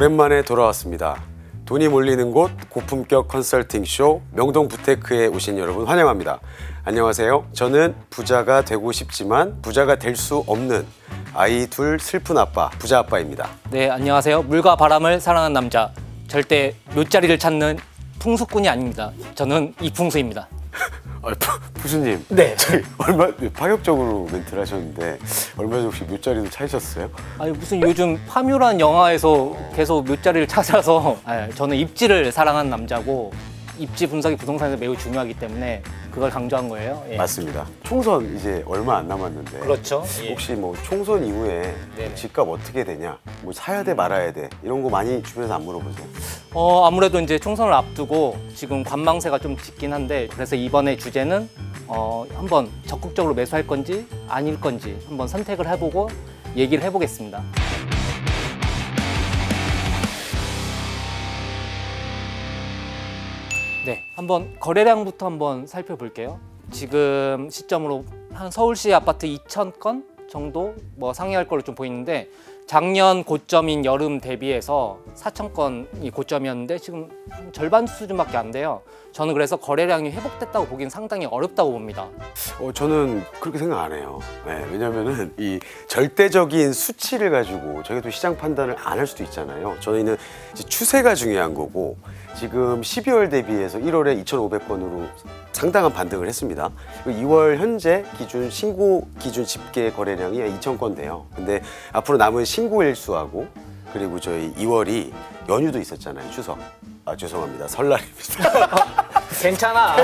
오랜만에 돌아왔습니다. 돈이 몰리는 곳 고품격 컨설팅 쇼 명동 부테크에 오신 여러분 환영합니다. 안녕하세요. 저는 부자가 되고 싶지만 부자가 될 수 없는 아이 둘 슬픈 아빠, 부자 아빠입니다. 네, 안녕하세요. 물과 바람을 사랑하는 남자, 절대 묘자리를 찾는 풍수꾼이 아닙니다. 저는 이풍수입니다. 부수님, 네. 저희 파격적으로 멘트를 하셨는데 얼마 전에 혹시 묘자리도 찾으셨어요? 아니 무슨 요즘 파묘란 영화에서 계속 묘자리를 찾아서 저는 입지를 사랑하는 남자고 입지 분석이 부동산에서 매우 중요하기 때문에 그걸 강조한 거예요. 예. 맞습니다. 총선 이제 얼마 안 남았는데 그렇죠. 예. 혹시 뭐 총선 이후에 네네. 집값 어떻게 되냐, 뭐 사야 돼 말아야 돼 이런 거 많이 주변에서 안 물어보세요? 아무래도 이제 총선을 앞두고 지금 관망세가 좀 짙긴 한데 그래서 이번에 주제는 한번 적극적으로 매수할 건지 아닐 건지 한번 선택을 해보고 얘기를 해보겠습니다. 네, 한번 거래량부터 한번 살펴볼게요. 지금 시점으로 한 서울시 아파트 2,000건 정도 뭐 상회할 걸로 좀 보이는데 작년 고점인 여름 대비해서 4,000건이 고점이었는데 지금 절반 수준밖에 안 돼요. 저는 그래서 거래량이 회복됐다고 보기엔 상당히 어렵다고 봅니다. 저는 그렇게 생각 안 해요. 네, 왜냐면은 이 절대적인 수치를 가지고 저희가 또 시장 판단을 안 할 수도 있잖아요. 저희는 이제 추세가 중요한 거고 지금 12월 대비해서 1월에 2,500건으로 상당한 반등을 했습니다. 2월 현재 기준 신고 기준 집계 거래량이 2,000건 돼요. 근데 앞으로 남은 신고 일수하고 그리고 저희 2월이 연휴도 있었잖아요. 추석. 죄송합니다. 설날입니다. 괜찮아.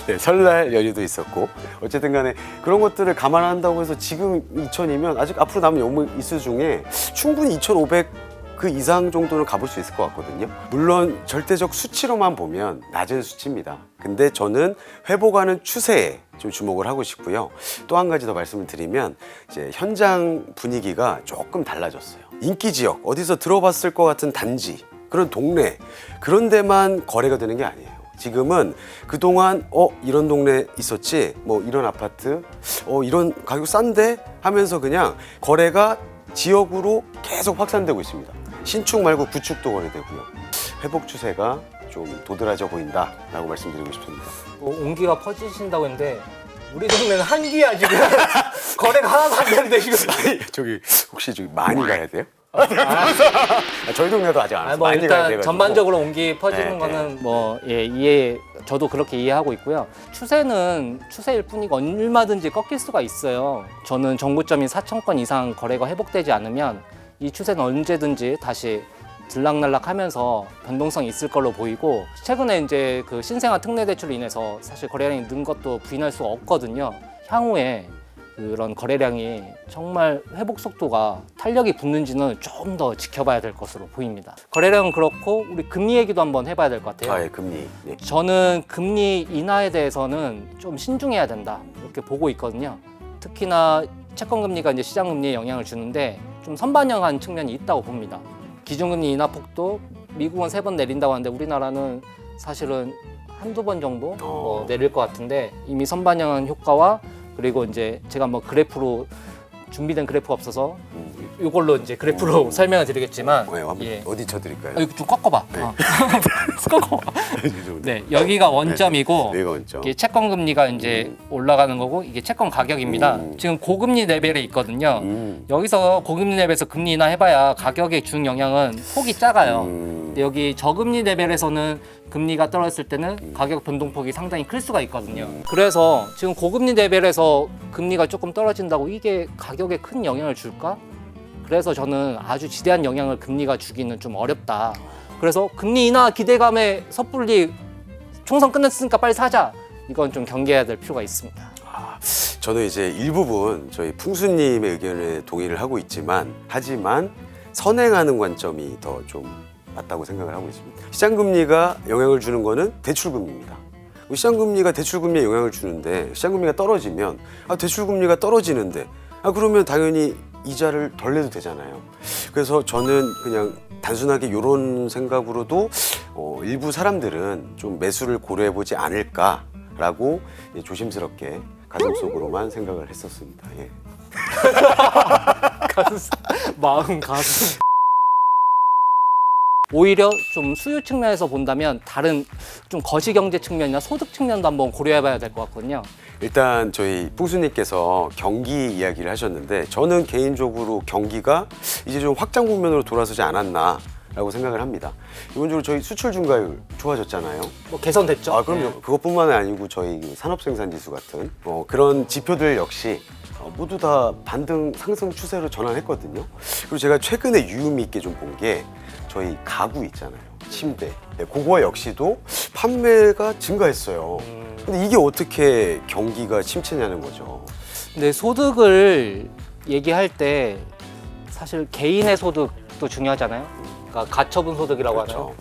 네, 설날 연휴도 있었고 어쨌든 간에 그런 것들을 감안한다고 해서 지금 2,000이면 아직 앞으로 남은 연무 일수 중에 충분히 2,500 그 이상 정도는 가볼 수 있을 것 같거든요. 물론 절대적 수치로만 보면 낮은 수치입니다. 근데 저는 회복하는 추세에 좀 주목을 하고 싶고요. 또 한 가지 더 말씀을 드리면 이제 현장 분위기가 조금 달라졌어요. 인기 지역, 어디서 들어봤을 것 같은 단지, 그런 동네, 그런 데만 거래가 되는 게 아니에요. 지금은 그동안 이런 동네 있었지, 뭐 이런 아파트, 이런 가격 싼데 하면서 그냥 거래가 지역으로 계속 확산되고 있습니다. 신축 말고 구축도 거래되고요. 회복 추세가 좀 도드라져 보인다라고 말씀드리고 싶습니다. 온기가 퍼지신다고 했는데 우리 동네는 한기야 지금. 거래가 하나도 안 되는데 지금. 저기 혹시 저기 많이 가야 돼요? 저희 동네도 아직 안 왔어요. 뭐 많이 가야 일단 돼가지고. 전반적으로 온기 퍼지는 네, 거는 뭐 이해, 저도 그렇게 이해하고 있고요. 추세는 추세일 뿐이고 얼마든지 꺾일 수가 있어요. 저는 정고점인 4,000건 이상 거래가 회복되지 않으면 이 추세는 언제든지 다시 들락날락하면서 변동성이 있을 걸로 보이고, 최근에 이제 그 신생아 특례 대출로 인해서 사실 거래량이 는 것도 부인할 수가 없거든요. 향후에 그런 거래량이 정말 회복 속도가 탄력이 붙는지는 좀 더 지켜봐야 될 것으로 보입니다. 거래량은 그렇고 우리 금리 얘기도 한번 해봐야 될 것 같아요. 예, 금리. 네. 저는 금리 인하에 대해서는 좀 신중해야 된다 이렇게 보고 있거든요. 특히나 채권금리가 이제 시장금리에 영향을 주는데 좀 선반영한 측면이 있다고 봅니다. 기준금리 인하 폭도 미국은 3번 내린다고 하는데 우리나라는 사실은 한두 번 정도 내릴 것 같은데 이미 선반영한 효과와 그리고 이제 제가 뭐 그래프로 준비된 그래프가 없어서 이걸로 이제 그래프로 설명을 드리겠지만 한번 어디 쳐드릴까요? 이거 좀 꺾어봐. 네. 꺾어봐. 네, 여기가 원점이고 여기가 원점. 이게 채권 금리가 이제 올라가는 거고 이게 채권 가격입니다. 지금 고금리 레벨에 있거든요. 여기서 고금리 레벨에서 금리 인하 해봐야 가격에 준 영향은 폭이 작아요. 근데 여기 저금리 레벨에서는 금리가 떨어졌을 때는 가격 변동폭이 상당히 클 수가 있거든요. 그래서 지금 고금리 레벨에서 금리가 조금 떨어진다고 이게 가격에 큰 영향을 줄까? 그래서 저는 아주 지대한 영향을 금리가 주기는 좀 어렵다. 그래서 금리 인하 기대감에 섣불리 총선 끝냈으니까 빨리 사자. 이건 좀 경계해야 될 필요가 있습니다. 저는 이제 일부분 저희 풍수님의 의견에 동의를 하고 있지만 하지만 선행하는 관점이 더 좀 맞다고 생각을 하고 있습니다. 시장금리가 영향을 주는 거는 대출금리입니다. 시장금리가 대출금리에 영향을 주는데 시장금리가 떨어지면 대출금리가 떨어지는데 그러면 당연히 이자를 덜 내도 되잖아요. 그래서 저는 그냥 단순하게 이런 생각으로도 일부 사람들은 좀 매수를 고려해보지 않을까라고 조심스럽게 가슴속으로만 생각을 했었습니다. 예. 마음 가슴 오히려 좀 수요 측면에서 본다면 다른 좀 거시경제 측면이나 소득 측면도 한번 고려해봐야 될 것 같거든요. 일단 저희 풍수님께서 경기 이야기를 하셨는데 저는 개인적으로 경기가 이제 좀 확장 국면으로 돌아서지 않았나라고 생각을 합니다. 기본적으로 저희 수출 증가율 좋아졌잖아요. 뭐 개선됐죠? 아, 그럼요. 그것뿐만 아니고 저희 그 산업생산지수 같은 그런 지표들 역시 모두 다 반등 상승 추세로 전환했거든요. 그리고 제가 최근에 유의미 있게 좀 본 게 저희 가구 있잖아요. 침대. 네, 그거 역시도 판매가 증가했어요. 근데 이게 어떻게 경기가 침체냐는 거죠. 근데 소득을 얘기할 때 사실 개인의 소득도 중요하잖아요. 그러니까 가처분 소득이라고 하나요? 그렇죠.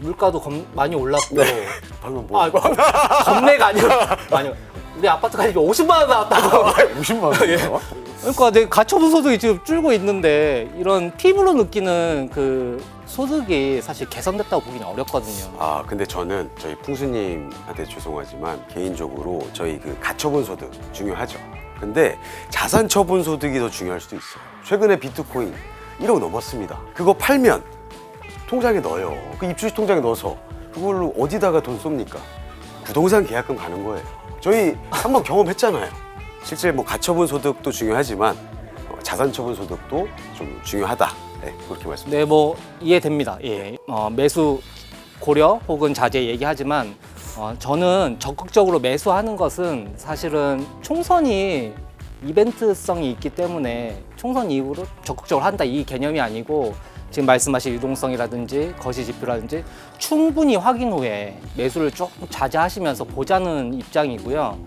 물가도 많이 올랐고 방금 뭐 겁내가 아니라 많이 우리 아파트 가격이 50만 원 나왔다고. 50만 원이요? 그러니까 내 가처분 소득이 지금 줄고 있는데 이런 피부로 느끼는 그 소득이 사실 개선됐다고 보기는 어렵거든요. 아, 근데 저는 저희 풍수님한테 죄송하지만 개인적으로 저희 그 가처분 소득 중요하죠. 근데 자산 처분 소득이 더 중요할 수도 있어요. 최근에 비트코인 1억 넘었습니다. 그거 팔면 통장에 넣어요. 그 입주식 통장에 넣어서 그걸로 어디다가 돈 쏩니까? 부동산 계약금 가는 거예요. 저희 한번 경험했잖아요. 실제 뭐 가처분 소득도 중요하지만 자산 처분 소득도 좀 중요하다. 네, 그렇게 말씀드립니다. 네, 뭐 이해됩니다. 예, 매수 고려 혹은 자제 얘기하지만 저는 적극적으로 매수하는 것은 사실은 총선이 이벤트성이 있기 때문에 총선 이후로 적극적으로 한다 이 개념이 아니고 지금 말씀하신 유동성이라든지 거시 지표라든지 충분히 확인 후에 매수를 조금 자제하시면서 보자는 입장이고요.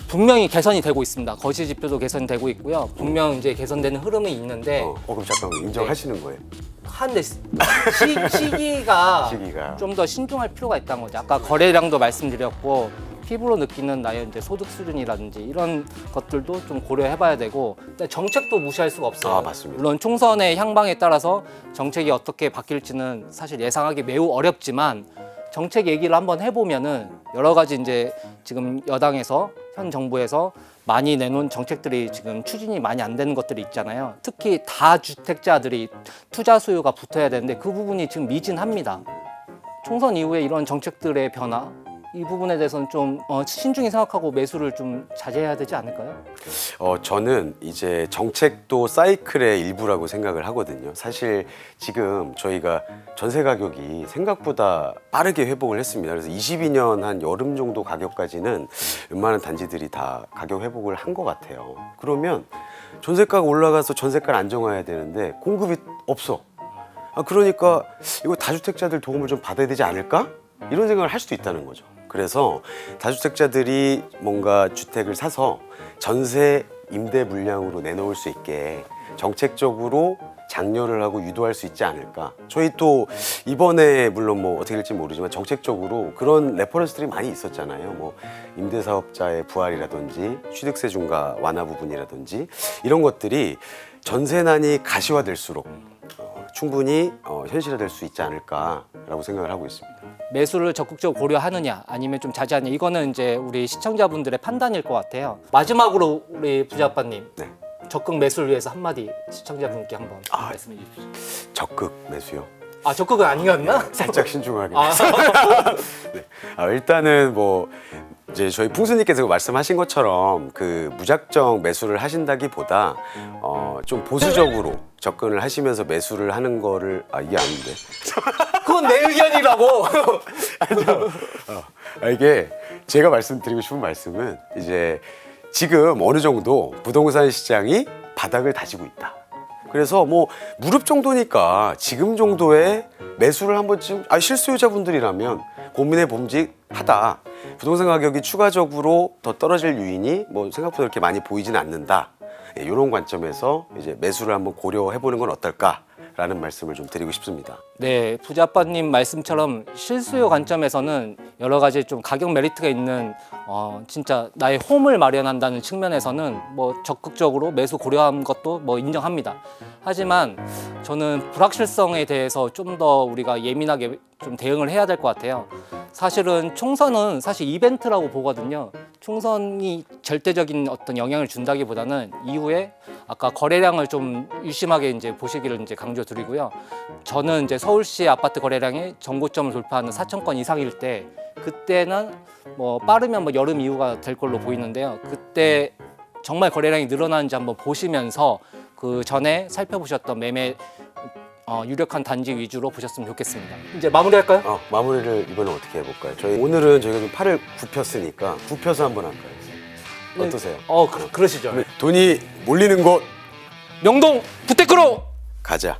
분명히 개선이 되고 있습니다. 거시 지표도 개선되고 있고요. 분명 이제 개선되는 흐름이 있는데 그럼 잠깐만 인정하시는 거예요? 한데 시기가 좀 더 신중할 필요가 있다는 거죠. 아까 거래량도 말씀드렸고 피부로 느끼는 나의 이제 소득 수준이라든지 이런 것들도 좀 고려해봐야 되고 일단 정책도 무시할 수가 없어요. 아, 맞습니다. 물론 총선의 향방에 따라서 정책이 어떻게 바뀔지는 사실 예상하기 매우 어렵지만 정책 얘기를 한번 해보면은 여러 가지 이제 지금 여당에서 현 정부에서 많이 내놓은 정책들이 지금 추진이 많이 안 되는 것들이 있잖아요. 특히 다주택자들이 투자 수요가 붙어야 되는데 그 부분이 지금 미진합니다. 총선 이후에 이런 정책들의 변화 이 부분에 대해서는 좀 신중히 생각하고 매수를 좀 자제해야 되지 않을까요? 저는 이제 정책도 사이클의 일부라고 생각을 하거든요. 사실 지금 저희가 전세 가격이 생각보다 빠르게 회복을 했습니다. 그래서 22년 한 여름 정도 가격까지는 웬만한 단지들이 다 가격 회복을 한 것 같아요. 그러면 전세가가 올라가서 전세가를 안정화해야 되는데 공급이 없어. 그러니까 이거 다주택자들 도움을 좀 받아야 되지 않을까? 이런 생각을 할 수도 있다는 거죠. 그래서 다주택자들이 뭔가 주택을 사서 전세 임대 물량으로 내놓을 수 있게 정책적으로 장려를 하고 유도할 수 있지 않을까. 저희 또 이번에 물론 뭐 어떻게 될지 모르지만 정책적으로 그런 레퍼런스들이 많이 있었잖아요. 뭐 임대사업자의 부활이라든지 취득세 중과 완화 부분이라든지 이런 것들이 전세난이 가시화될수록 충분히 현실화될 수 있지 않을까라고 생각을 하고 있습니다. 매수를 적극적으로 고려하느냐 아니면 좀 자제하느냐 이거는 이제 우리 시청자분들의 판단일 것 같아요. 마지막으로 우리 부자아빠님 네. 적극 매수를 위해서 한마디 시청자분께 한번 말씀해 주십시오. 적극 매수요. 적극은 아니었나? 살짝 신중하게. 네. 일단은 뭐 이제 저희 풍수님께서 말씀하신 것처럼 그 무작정 매수를 하신다기보다 좀 보수적으로 접근을 하시면서 매수를 하는 거를 이게 아닌데. 그건 내 의견이라고. 이게 제가 말씀드리고 싶은 말씀은 이제 지금 어느 정도 부동산 시장이 바닥을 다지고 있다. 그래서 뭐 무릎 정도니까 지금 정도의 매수를 한 번쯤 실수요자분들이라면 고민해 봄직하다. 부동산 가격이 추가적으로 더 떨어질 요인이 뭐 생각보다 그렇게 많이 보이지는 않는다. 이런 관점에서 이제 매수를 한번 고려해 보는 건 어떨까라는 말씀을 좀 드리고 싶습니다. 네, 부자아빠님 말씀처럼 실수요 관점에서는 여러 가지 좀 가격 메리트가 있는 진짜 나의 홈을 마련한다는 측면에서는 뭐 적극적으로 매수 고려한 것도 뭐 인정합니다. 하지만 저는 불확실성에 대해서 좀 더 우리가 예민하게 좀 대응을 해야 될 것 같아요. 사실은 총선은 사실 이벤트라고 보거든요. 총선이 절대적인 어떤 영향을 준다기보다는 이후에 아까 거래량을 좀 유심하게 이제 보시기를 이제 강조드리고요. 저는 이제 서울시 아파트 거래량이 전고점을 돌파하는 4천 건 이상일 때 그때는 뭐 빠르면 뭐 여름 이후가 될 걸로 보이는데요. 그때 정말 거래량이 늘어나는지 한번 보시면서 그 전에 살펴보셨던 매매 유력한 단지 위주로 보셨으면 좋겠습니다. 이제 마무리할까요? 마무리를 이번에 어떻게 해볼까요? 오늘은 저희가 좀 팔을 굽혔으니까 굽혀서 한번 할까요? 어떠세요? 그러시죠. 돈이 몰리는 곳 명동 부테크로 가자.